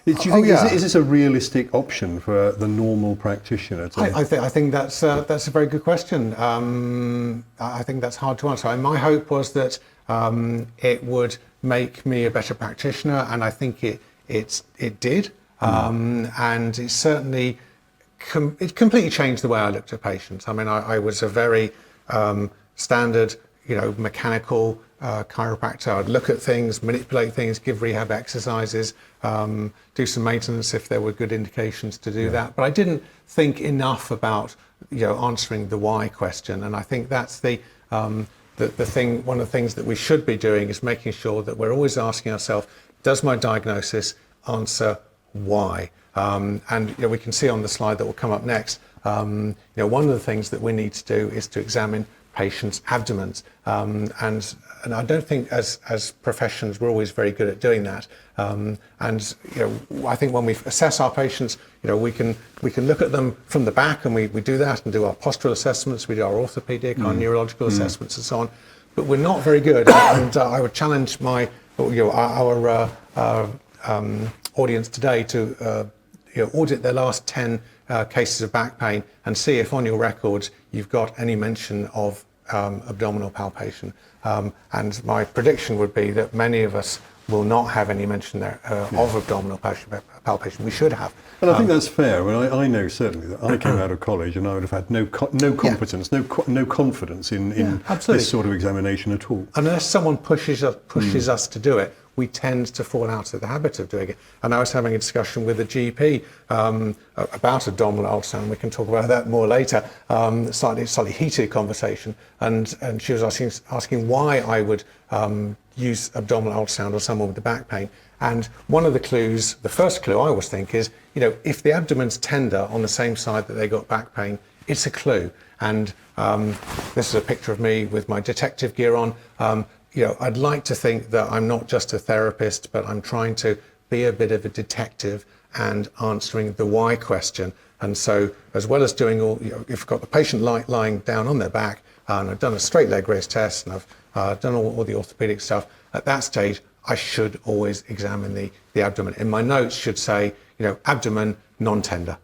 Do you think is this a realistic option for the normal practitioner? I think that's a very good question. I think that's hard to answer. My hope was that it would make me a better practitioner, and I think it did. And it certainly it completely changed the way I looked at patients. I mean, I was a very standard, mechanical chiropractor. I'd look at things, manipulate things, give rehab exercises, do some maintenance if there were good indications to do that. But I didn't think enough about answering the why question. And I think that's the thing. One of the things that we should be doing is making sure that we're always asking ourselves, does my diagnosis answer why? And we can see on the slide that will come up next. One of the things that we need to do is to examine patients' abdomens, and I don't think as professions we're always very good at doing that. And I think when we assess our patients, we can look at them from the back, and we do that and do our postural assessments, we do our orthopaedic, our neurological assessments, and so on. But we're not very good. And I would challenge our audience today to audit their last 10 cases of back pain and see if on your records you've got any mention of abdominal palpation. And my prediction would be that many of us will not have any mention there of abdominal palpation. We should have. And I think that's fair. I know certainly that I came out of college and I would have had no competence, no confidence in this sort of examination at all. Unless someone pushes us to do it, we tend to fall out of the habit of doing it. And I was having a discussion with a GP about abdominal ultrasound. We can talk about that more later. Slightly heated conversation, and she was asking why I would use abdominal ultrasound on someone with the back pain. And one of the clues, the first clue I always think is, if the abdomen's tender on the same side that they got back pain, it's a clue. And this is a picture of me with my detective gear on. I'd like to think that I'm not just a therapist, but I'm trying to be a bit of a detective and answering the why question. And so, as well as doing all, if you've got the patient lying down on their back, and I've done a straight leg raise test, and I've done all the orthopedic stuff, at that stage, I should always examine the abdomen. In my notes should say, abdomen non-tender.